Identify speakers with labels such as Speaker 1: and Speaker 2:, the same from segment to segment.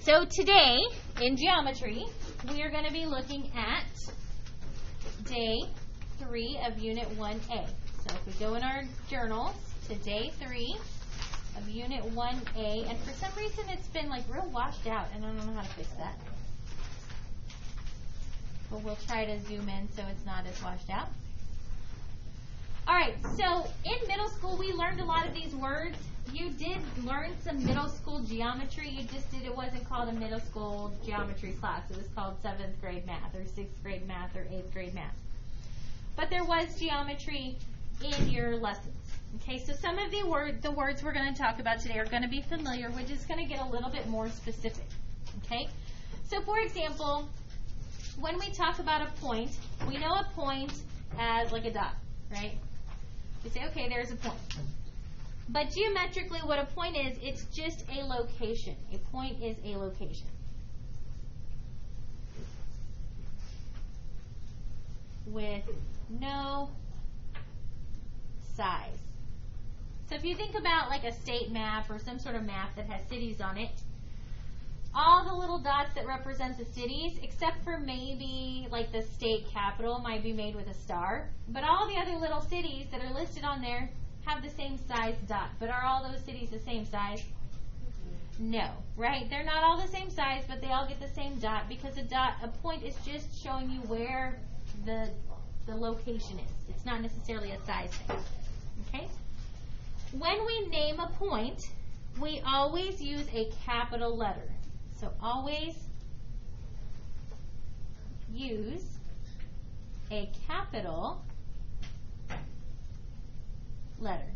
Speaker 1: So today in geometry, we are going to be looking at day 3 of Unit 1A. So if we go in our journals to day 3 of Unit 1A, and for some reason it's been like real washed out, and I don't know how to fix that. But we'll try to zoom in so it's not as washed out. Alright, so in middle school we learned a lot of these words. You did learn some middle school geometry. It wasn't called a middle school geometry class. It was called 7th grade math or 6th grade math or 8th grade math. But there was geometry in your lessons. Okay, so some of the words we're going to talk about today are going to be familiar. We're just going to get a little bit more specific. Okay, so for example, when we talk about a point, we know a point as like a dot, right? We say, okay, there's a point. But geometrically, what a point is, it's just a location. A point is a location. With no size. So if you think about like a state map or some sort of map that has cities on it, all the little dots that represent the cities, except for maybe like the state capital, might be made with a star. But all the other little cities that are listed on there have the same size dot. But are all those cities the same size? No, right? They're not all the same size, but they all get the same dot because a point is just showing you where the location is. It's not necessarily a size thing. Okay? When we name a point, we always use a capital letter. So always use a capital letter.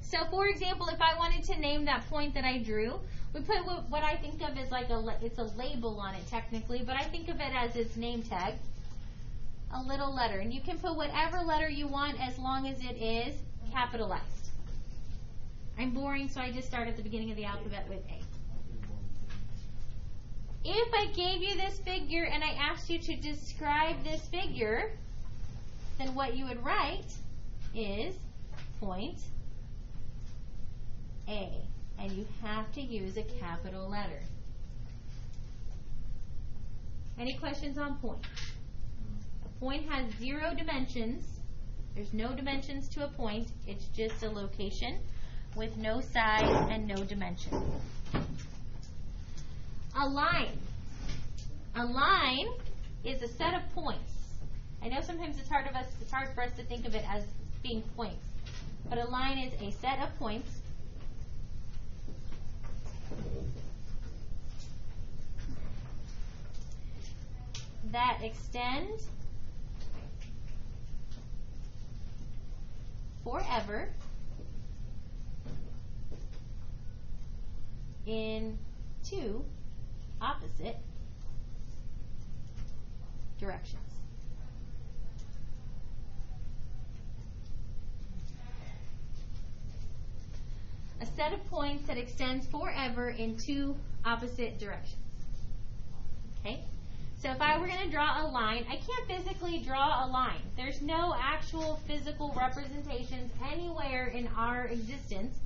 Speaker 1: So for example, if I wanted to name that point that I drew, we put what I think of as like it's a label on it technically, but I think of it as its name tag, a little letter. And you can put whatever letter you want as long as it is capitalized. I'm boring, so I just start at the beginning of the alphabet with A. If I gave you this figure and I asked you to describe this figure, then what you would write is point A. And you have to use a capital letter. Any questions on point? A point has 0 dimensions. There's no dimensions to a point. It's just a location with no size and no dimension. A line. A line is a set of points. I know sometimes it's hard for us to think of it as being points, but a line is a set of points that extend forever in 2 opposite directions. A set of points that extends forever in 2 opposite directions. Okay? So if I were going to draw a line, I can't physically draw a line. There's no actual physical representations anywhere in our existence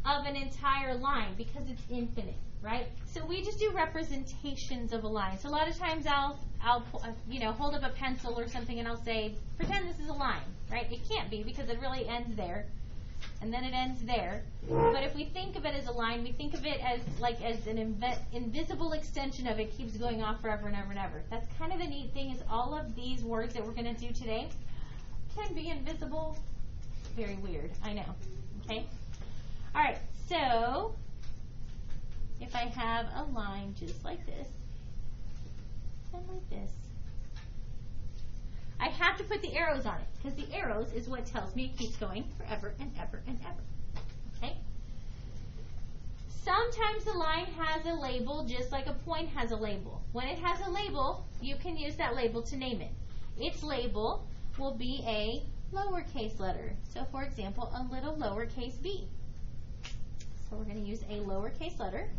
Speaker 1: of an entire line because it's infinite, right? So we just do representations of a line. So a lot of times I'll hold up a pencil or something and I'll say, pretend this is a line, right? It can't be because it really ends there. And then it ends there. But if we think of it as a line, we think of it as an invisible extension of it keeps going on forever and ever and ever. That's kind of the neat thing is all of these words that we're going to do today can be invisible. Very weird, I know. Okay? All right, so if I have a line just like this and like this, I have to put the arrows on it because the arrows is what tells me it keeps going forever and ever and ever. Okay? Sometimes the line has a label just like a point has a label. When it has a label, you can use that label to name it. Its label will be a lowercase letter. So for example, a little lowercase b. So we're going to use a lowercase letter.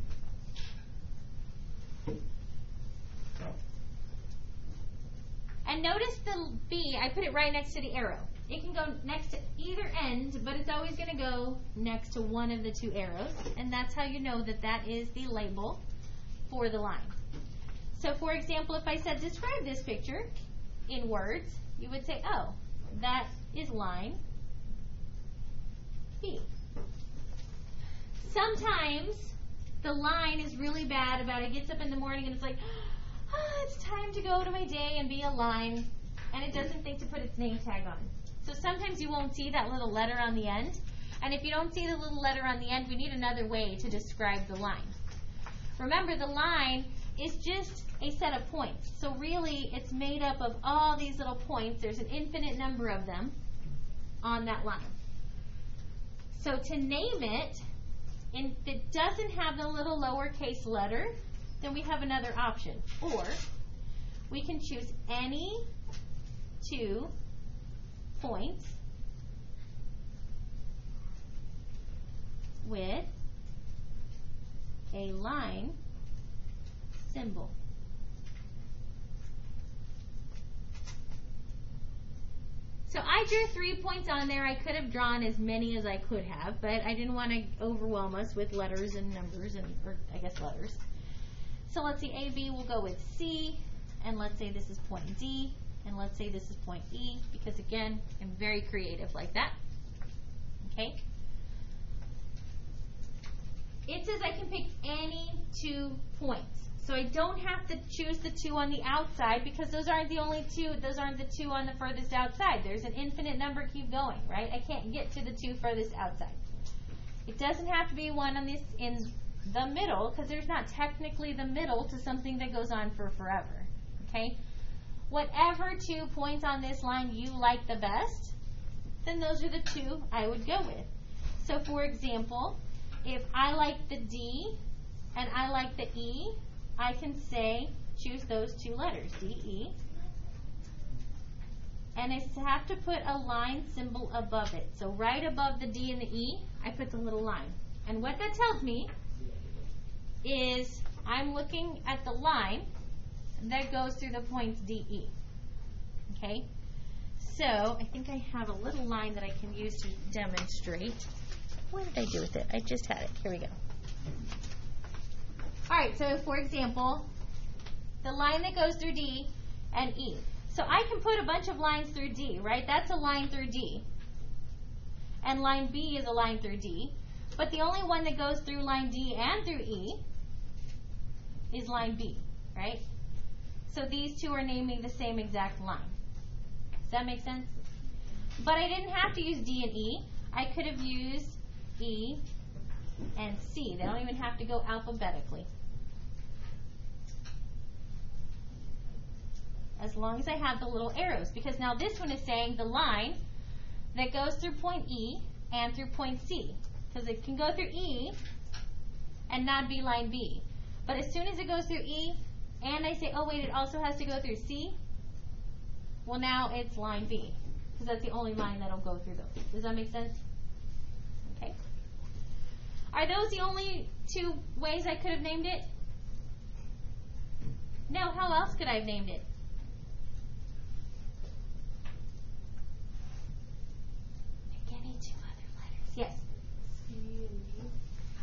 Speaker 1: And notice the B, I put it right next to the arrow. It can go next to either end, but it's always going to go next to one of the two arrows. And that's how you know that that is the label for the line. So for example, if I said describe this picture in words, you would say, oh, that is line B. Sometimes the line is really bad about it gets up in the morning and it's like, oh, it's time to go to my day and be a line, and it doesn't think to put its name tag on. So sometimes you won't see that little letter on the end, and if you don't see the little letter on the end, we need another way to describe the line. Remember, the line is just a set of points. So really, it's made up of all these little points. There's an infinite number of them on that line. So to name it, if it doesn't have the little lowercase letter, then we have another option. Or we can choose any two points with a line symbol. So I drew 3 points on there. I could have drawn as many as I could have, but I didn't want to overwhelm us with letters and numbers, or I guess letters. So let's see, AB will go with C, and let's say this is point D, and let's say this is point E, because again, I'm very creative like that. Okay? It says I can pick any 2 points. So I don't have to choose the 2 on the outside, because those aren't the only 2. Those aren't the 2 on the furthest outside. There's an infinite number. Keep going, right? I can't get to the 2 furthest outside. It doesn't have to be one on this in the middle, because there's not technically the middle to something that goes on for forever. Okay? Whatever 2 points on this line you like the best, then those are the 2 I would go with. So for example, if I like the D and I like the E, I can say, choose those 2 letters, D, E, and I have to put a line symbol above it. So right above the D and the E, I put the little line. And what that tells me is I'm looking at the line that goes through the points D, E. Okay? So I think I have a little line that I can use to demonstrate. What did I do with it? I just had it. Here we go. Alright, so for example, the line that goes through D and E. So I can put a bunch of lines through D, right? That's a line through D. And line B is a line through D. But the only one that goes through line D and through E is line B, right? So these 2 are naming the same exact line. Does that make sense? But I didn't have to use D and E. I could have used E and C. They don't even have to go alphabetically. As long as I have the little arrows. Because now this one is saying the line that goes through point E and through point C. Because it can go through E and not be line B. But as soon as it goes through E and I say, oh wait, it also has to go through C, well now it's line B. Because that's the only line that'll go through those. Does that make sense? Okay. Are those the only 2 ways I could have named it? No, how else could I have named it? Pick any 2 other letters. Yes? C and D.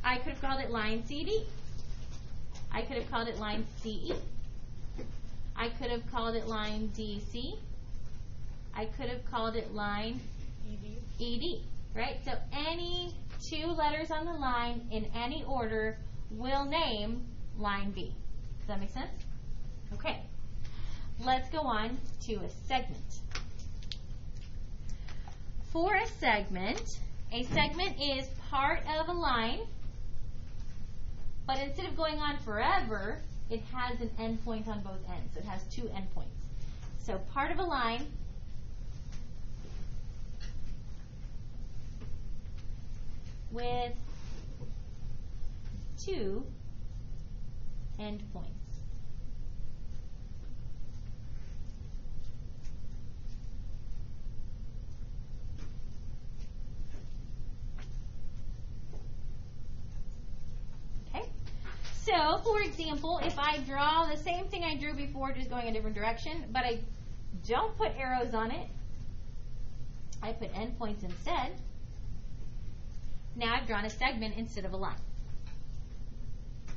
Speaker 1: I could have called it line CD. I could have called it line CE. I could have called it line DC. I could have called it line ED, right? So any 2 letters on the line in any order will name line B. Does that make sense? Okay. Let's go on to a segment. For a segment is part of a line, but instead of going on forever, it has an endpoint on both ends. So it has 2 endpoints. So part of a line with 2 endpoints. Okay? So, for example, if I draw the same thing I drew before, just going a different direction, but I don't put arrows on it. I put endpoints instead. Now I've drawn a segment instead of a line.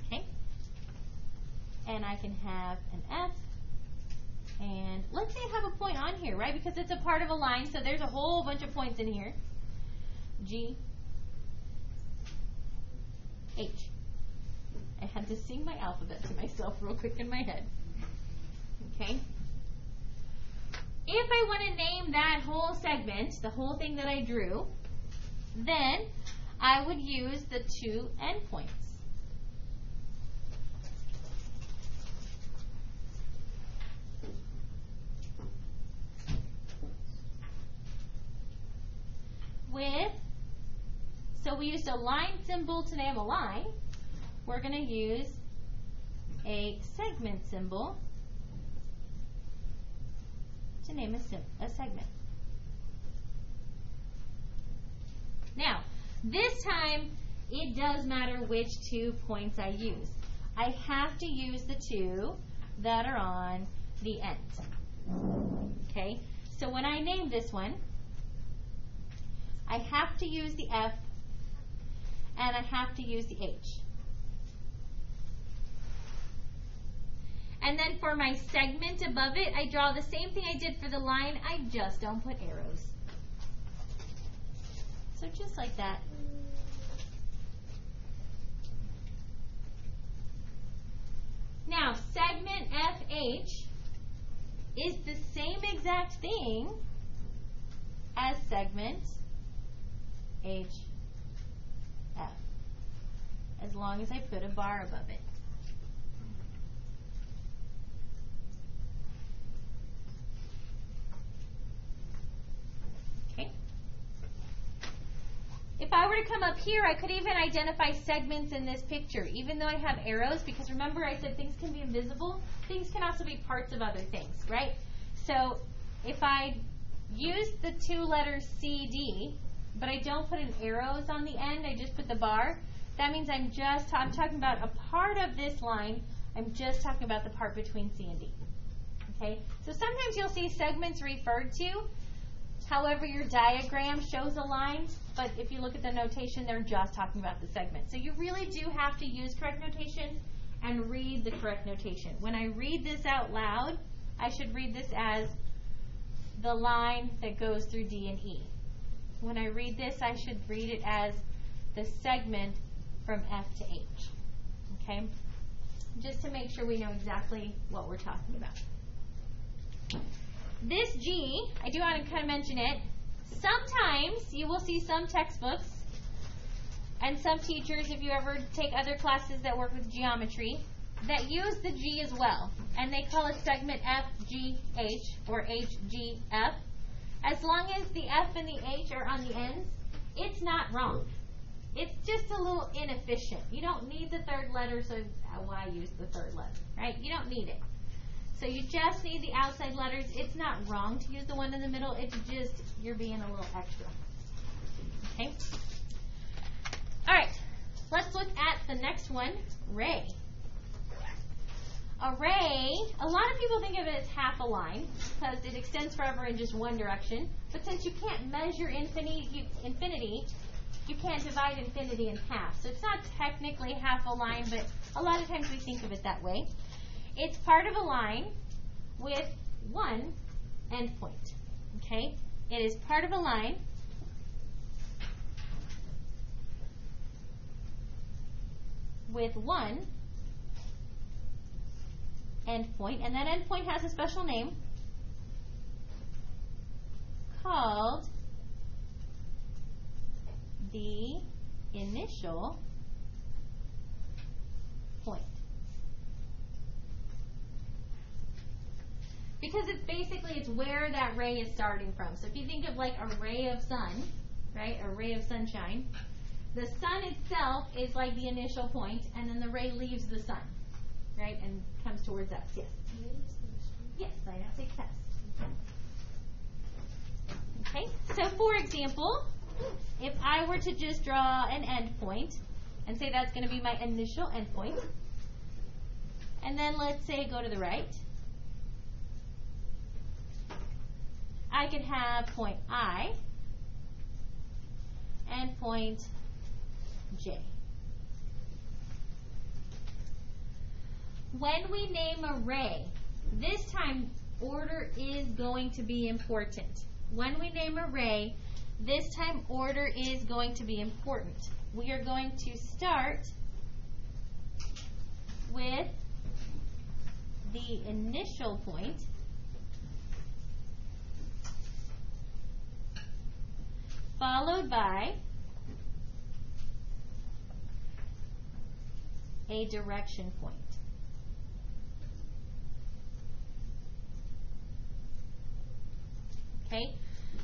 Speaker 1: Okay? And I can have an F. And let's say I have a point on here, right? Because it's a part of a line, so there's a whole bunch of points in here. G, H. I had to sing my alphabet to myself real quick in my head. Okay? If I want to name that whole segment, the whole thing that I drew, then I would use the two endpoints. So we used a line symbol to name a line. We're going to use a segment symbol to name a segment. Now, this time, it does matter which 2 points I use. I have to use the 2 that are on the end. Okay? So when I name this one, I have to use the F and I have to use the H. And then for my segment above it, I draw the same thing I did for the line, I just don't put arrows. So just like that. Now, segment FH is the same exact thing as segment HF, as long as I put a bar above it. Okay. If I were to come up here, I could even identify segments in this picture, even though I have arrows, because remember I said things can be invisible. Things can also be parts of other things, right? So if I use the 2 letters CD, but I don't put an arrows on the end, I just put the bar, that means I'm talking about a part of this line. I'm just talking about the part between C and D. Okay? So sometimes you'll see segments referred to. However, your diagram shows a line, but if you look at the notation, they're just talking about the segment. So you really do have to use correct notation and read the correct notation. When I read this out loud, I should read this as the line that goes through D and E. When I read this, I should read it as the segment from F to H. Okay? Just to make sure we know exactly what we're talking about. This G, I do want to kind of mention it. Sometimes you will see some textbooks and some teachers, if you ever take other classes that work with geometry, that use the G as well. And they call it segment FGH or HGF. As long as the F and the H are on the ends, it's not wrong. It's just a little inefficient. You don't need the third letter, so why use the third letter, right? You don't need it. So you just need the outside letters. It's not wrong to use the one in the middle. It's just you're being a little extra. Okay? All right. Let's look at the next one, ray. A ray, a lot of people think of it as half a line because it extends forever in just one direction. But since you can't measure infinity, you can't divide infinity in half. So it's not technically half a line, but a lot of times we think of it that way. It's part of a line with one endpoint. Okay? It is part of a line with one endpoint, and that endpoint has a special name called the initial point. Because it's where that ray is starting from. So if you think of like a ray of sun, right, a ray of sunshine, the sun itself is like the initial point, and then the ray leaves the sun, right, and comes towards us. Yes. Yes, I know. Take a test. Okay. So for example, if I were to just draw an endpoint and say that's going to be my initial endpoint, and then let's say go to the right, I could have point I and point J. When we name an array, this time order is going to be important. When we name an array, this time order is going to be important. We are going to start with the initial point, followed by a direction point. Okay?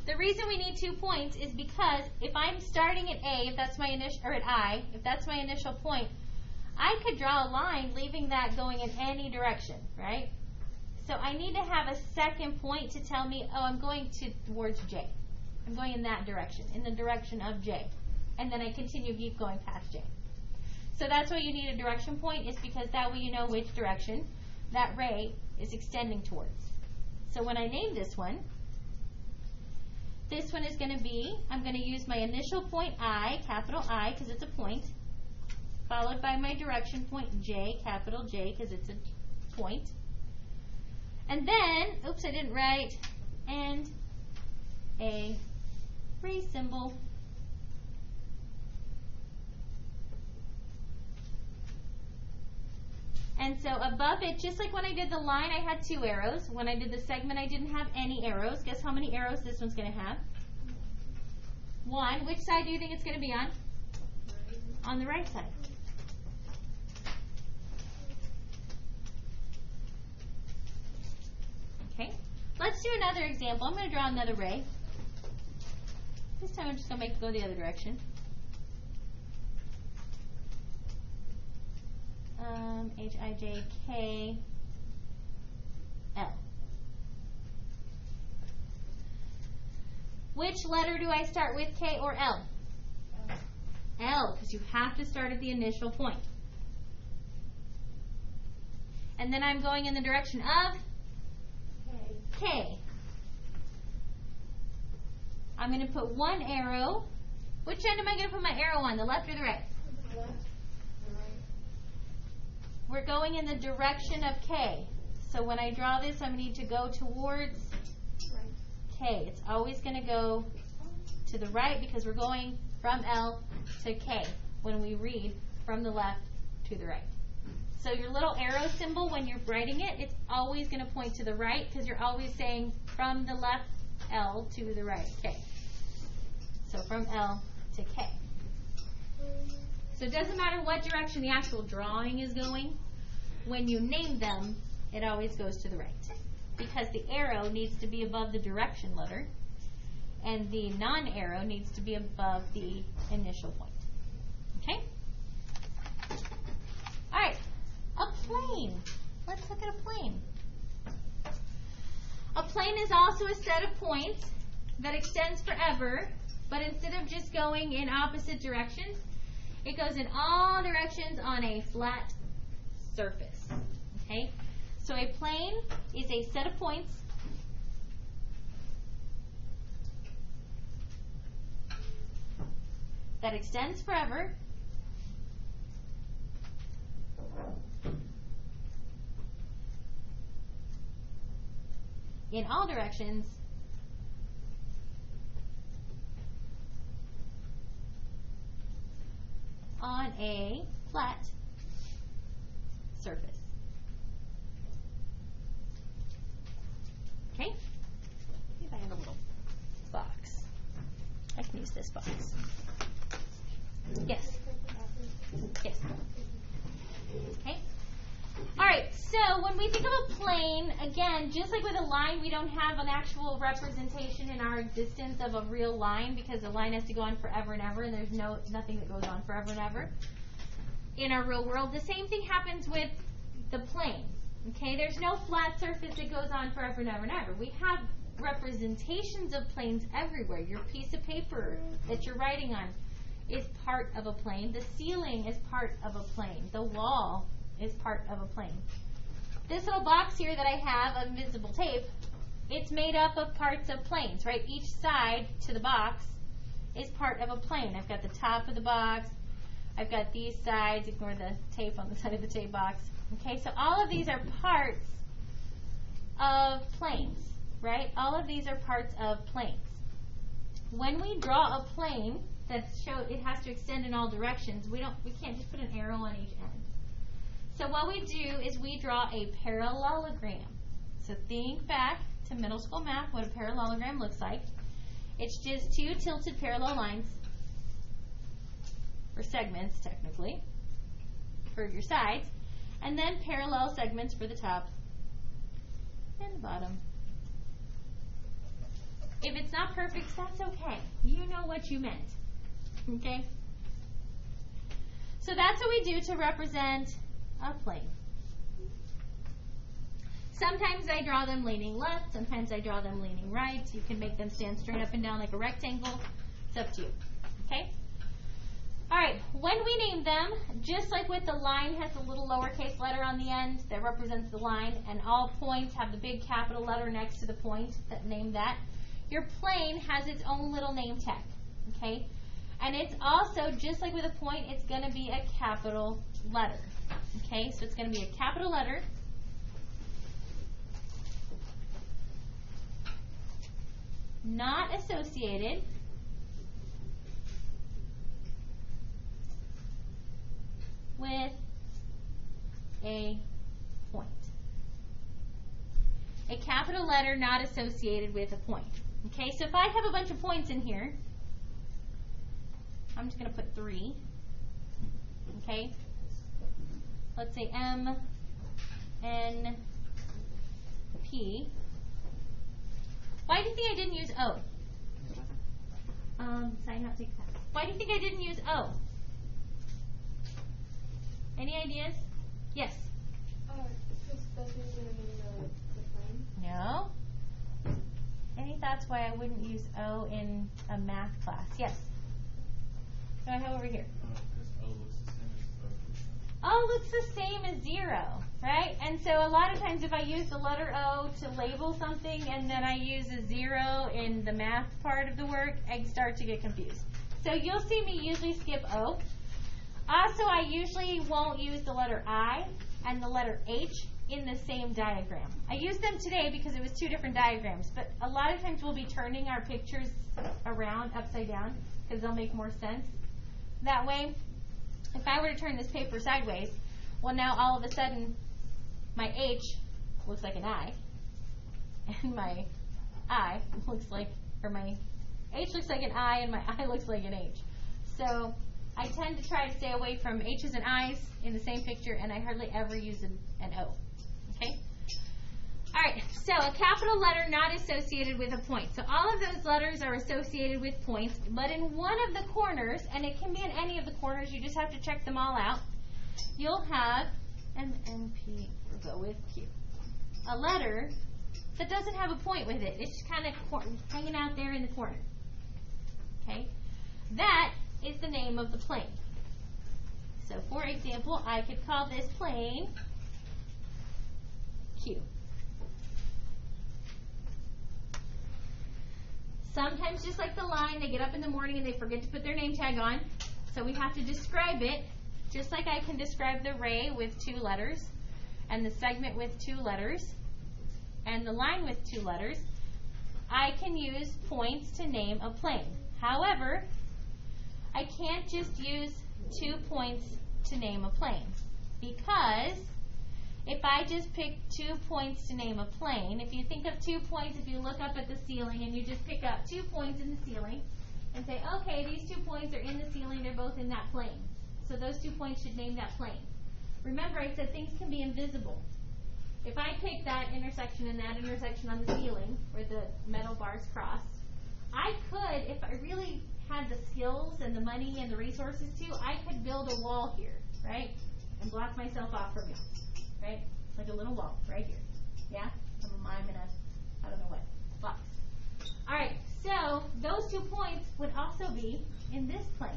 Speaker 1: The reason we need 2 points is because if I'm starting at A, if that's my initial, or at I, if that's my initial point, I could draw a line leaving that going in any direction, right? So I need to have a second point to tell me, oh, I'm going towards J. I'm going in that direction, in the direction of J. And then I keep going past J. So that's why you need a direction point, is because that way you know which direction that ray is extending towards. So when I name this one is going to be, I'm going to use my initial point I, capital I, because it's a point, followed by my direction point J, capital J, because it's a point. And then, oops, I didn't write, and a ray symbol. And so above it, just like when I did the line, I had 2 arrows. When I did the segment, I didn't have any arrows. Guess how many arrows this one's going to have? 1. Which side do you think it's going to be on? On the right side. Okay. Let's do another example. I'm going to draw another ray. This time I'm just going to make it go the other direction. H-I-J-K-L. Which letter do I start with, K or L? L, because you have to start at the initial point. And then I'm going in the direction of K. I'm going to put 1 arrow. Which end am I going to put my arrow on, the left or the right?
Speaker 2: The left.
Speaker 1: We're going in the direction of K. So when I draw this, I need to go towards K. It's always going to go to the right because we're going from L to K when we read from the left to the right. So your little arrow symbol, when you're writing it, it's always going to point to the right because you're always saying from the left L to the right K. So from L to K. So it doesn't matter what direction the actual drawing is going. When you name them, it always goes to the right. Because the arrow needs to be above the direction letter, and the non-arrow needs to be above the initial point. Okay? All right. A plane. Let's look at a plane. A plane is also a set of points that extends forever, but instead of just going in opposite directions, it goes in all directions on a flat surface. Okay? So a plane is a set of points that extends forever in all directions on a flat surface. Okay? See if I have a little box. I can use this box. Yes. Yes. Okay. All right, so when we think of a plane, again, just like with a line, we don't have an actual representation in our existence of a real line because a line has to go on forever and ever, and there's nothing that goes on forever and ever in our real world. The same thing happens with the plane. Okay, there's no flat surface that goes on forever and ever and ever. We have representations of planes everywhere. Your piece of paper that you're writing on is part of a plane. The ceiling is part of a plane. The wall is part of a plane. This little box here that I have of invisible tape it's made up of parts of planes, right? Each side to the box is part of a plane. I've got the top of the box. I've got these sides. Ignore the tape on the side of the tape box. Okay, so all of these are parts of planes, right? All of these are parts of planes. When we draw a plane that it has to extend in all directions, we can't just put an arrow on each end. So what we do is we draw a parallelogram. So think back to middle school math, what a parallelogram looks like. It's just two tilted parallel lines, or segments technically, for your sides, and then parallel segments for the top and the bottom. If it's not perfect, that's okay. You know what you meant. Okay? So that's what we do to represent a plane. Sometimes I draw them leaning left, sometimes I draw them leaning right. You can make them stand straight up and down like a rectangle. It's up to you. Okay? Alright, when we name them, just like with the line has a little lowercase letter on the end that represents the line, and all points have the big capital letter next to the point that named that, your plane has its own little name tag. Okay? And it's also, just like with a point, it's going to be a capital letter. Okay? So it's going to be a capital letter. Not associated with a point. A capital letter not associated with a point. Okay, so if I have a bunch of points in here, I'm just going to put 3. Okay, let's say M, N, P. Why do you think I didn't use O? Sign out, take that. Why do you think I didn't use O? Any ideas? Yes?
Speaker 2: Because that's usually the plane.
Speaker 1: No? Any thoughts why I wouldn't use O in a math class? Yes? Go ahead over here. O looks the same as 0, right? And so a lot of times if I use the letter O to label something and then I use a 0 in the math part of the work, I start to get confused. So you'll see me usually skip O. Also, I usually won't use the letter I and the letter H in the same diagram. I used them today because it was 2 different diagrams, but a lot of times we'll be turning our pictures around upside down because they'll make more sense that way. If I were to turn this paper sideways, well, now all of a sudden my H looks like an I, and my I looks like, or my H looks like an I, and my I looks like an H. So I tend to try to stay away from H's and I's in the same picture, and I hardly ever use an O. Okay? All right, so a capital letter not associated with a point. So all of those letters are associated with points, but in one of the corners, and it can be in any of the corners, you just have to check them all out, you'll have an NP, we'll go with Q. A letter that doesn't have a point with it. It's just kind of hanging out there in the corner. Okay? That is the name of the plane. So for example, I could call this plane Q. Sometimes, just like the line, they get up in the morning and they forget to put their name tag on. So we have to describe it, just like I can describe the ray with 2 letters, and the segment with 2 letters, and the line with 2 letters. I can use points to name a plane. However, I can't just use 2 points to name a plane, because if I just pick 2 points to name a plane, if you think of 2 points, if you look up at the ceiling and you just pick up 2 points in the ceiling and say, okay, these 2 points are in the ceiling, they're both in that plane. So those 2 points should name that plane. Remember, I said things can be invisible. If I pick that intersection and that intersection on the ceiling where the metal bars cross, I could, if I really had the skills and the money and the resources to, I could build a wall here, right? And block myself off from you. Right? Like a little wall right here. Yeah? I'm a mime in a, I don't know what, box. Alright, so those 2 points would also be in this plane.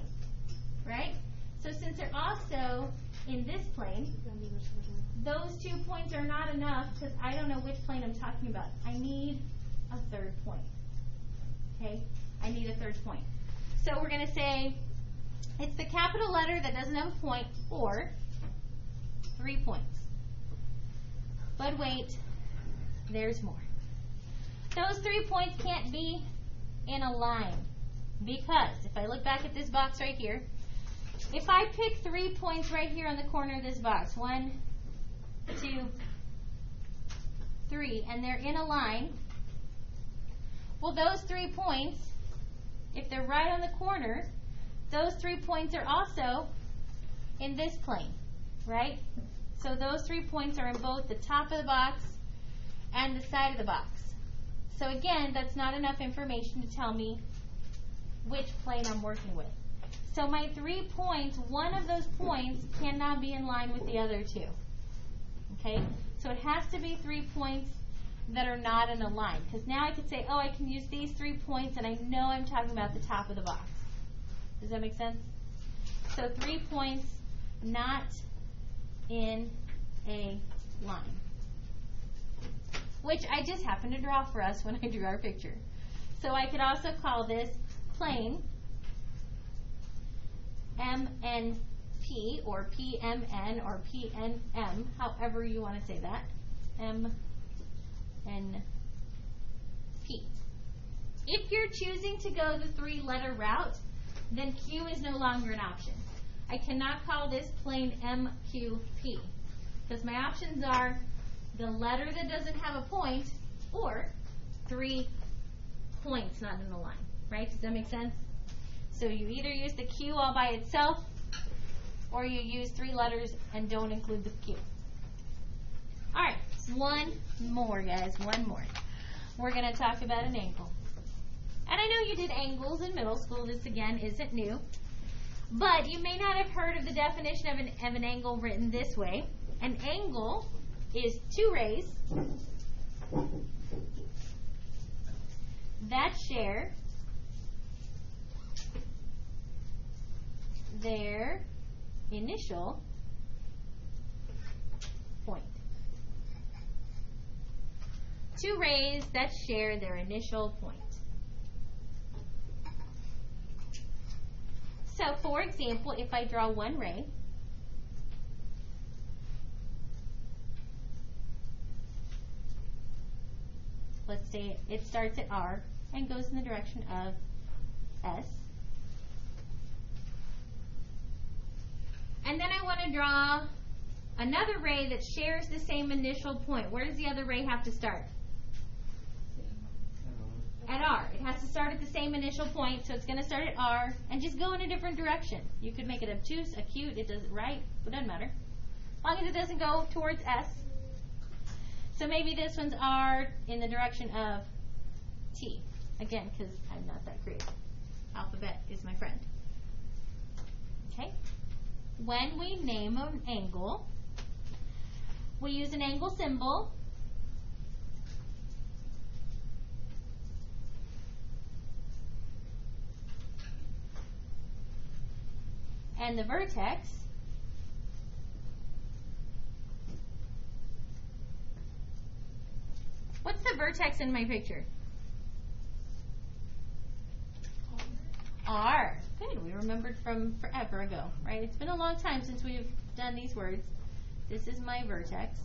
Speaker 1: Right? So since they're also in this plane, those 2 points are not enough because I don't know which plane I'm talking about. I need a third point. Okay? I need a third point. So we're going to say it's the capital letter that doesn't have a point, or 3 points. But wait, there's more. Those 3 points can't be in a line, because if I look back at this box right here, if I pick 3 points right here on the corner of this box, 1, 2, 3, and they're in a line, well, those 3 points, if they're right on the corner, those 3 points are also in this plane, right? So those 3 points are in both the top of the box and the side of the box. So again, that's not enough information to tell me which plane I'm working with. So my 3 points, one of those points cannot be in line with the other 2. Okay? So it has to be 3 points that are not in a line. Because now I could say, oh, I can use these 3 points, and I know I'm talking about the top of the box. Does that make sense? So 3 points not in a line, which I just happened to draw for us when I drew our picture. So I could also call this plane MNP, or PMN, or PNM, however you want to say that. MNP. If you're choosing to go the 3-letter route, then Q is no longer an option. I cannot call this plane MQP, because my options are the letter that doesn't have a point, or 3 points not in the line, right? Does that make sense? So you either use the Q all by itself, or you use 3 letters and don't include the Q. All right, one more, guys, one more. We're going to talk about an angle. And I know you did angles in middle school. This, again, isn't new. But you may not have heard of the definition of an angle written this way. An angle is 2 rays that share their initial point. 2 rays that share their initial point. So, for example, if I draw one ray, let's say it starts at R and goes in the direction of S. And then I want to draw another ray that shares the same initial point. Where does the other ray have to start? At R. It has to start at the same initial point, so it's going to start at R and just go in a different direction. You could make it obtuse, acute, it doesn't, right? It doesn't matter. As long as it doesn't go towards S. So maybe this one's R in the direction of T. Again, because I'm not that creative. Alphabet is my friend. Okay? When we name an angle, we use an angle symbol. And the vertex what's the vertex in my picture? R. Good. We remembered from forever ago, right? It's been a long time since we've done these words. This is my vertex.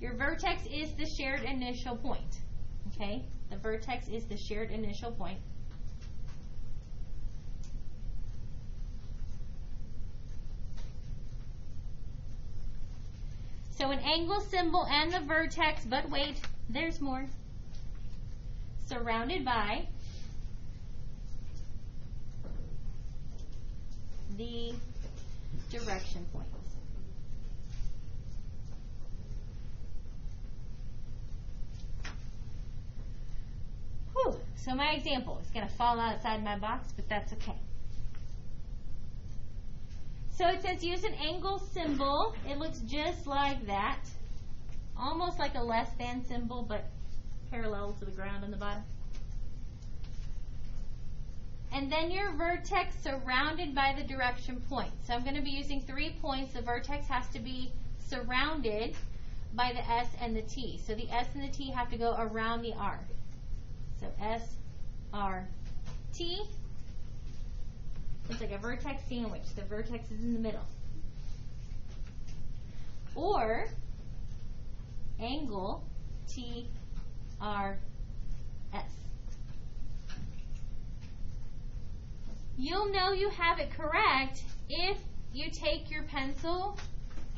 Speaker 1: Your vertex is the shared initial point. Okay? The vertex is the shared initial point. So an angle symbol and the vertex, but wait, there's more. Surrounded by the direction points. Whew. So my example is going to fall outside my box, but that's okay. So it says use an angle symbol. It looks just like that. Almost like a less than symbol, but parallel to the ground on the bottom. And then your vertex surrounded by the direction point. So I'm going to be using 3 points. The vertex has to be surrounded by the S and the T. So the S and the T have to go around the R. So S-R-T. It's like a vertex sandwich. The vertex is in the middle. Or angle T-R-S. You'll know you have it correct if you take your pencil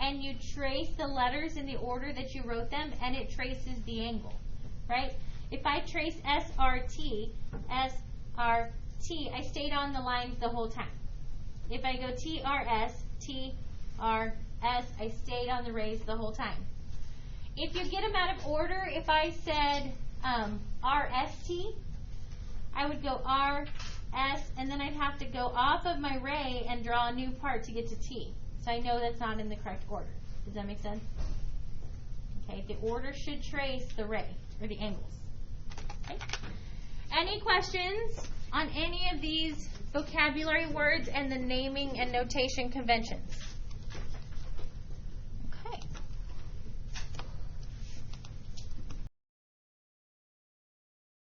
Speaker 1: and you trace the letters in the order that you wrote them, and it traces the angle, right? If I trace S-R-T, S-R-T, I stayed on the lines the whole time. If I go T-R-S, T-R-S, I stayed on the rays the whole time. If you get them out of order, if I said R-S-T, I would go R-S, and then I'd have to go off of my ray and draw a new part to get to T. So I know that's not in the correct order. Does that make sense? Okay, the order should trace the ray, or the angles. Okay. Any questions on any of these vocabulary words and the naming and notation conventions?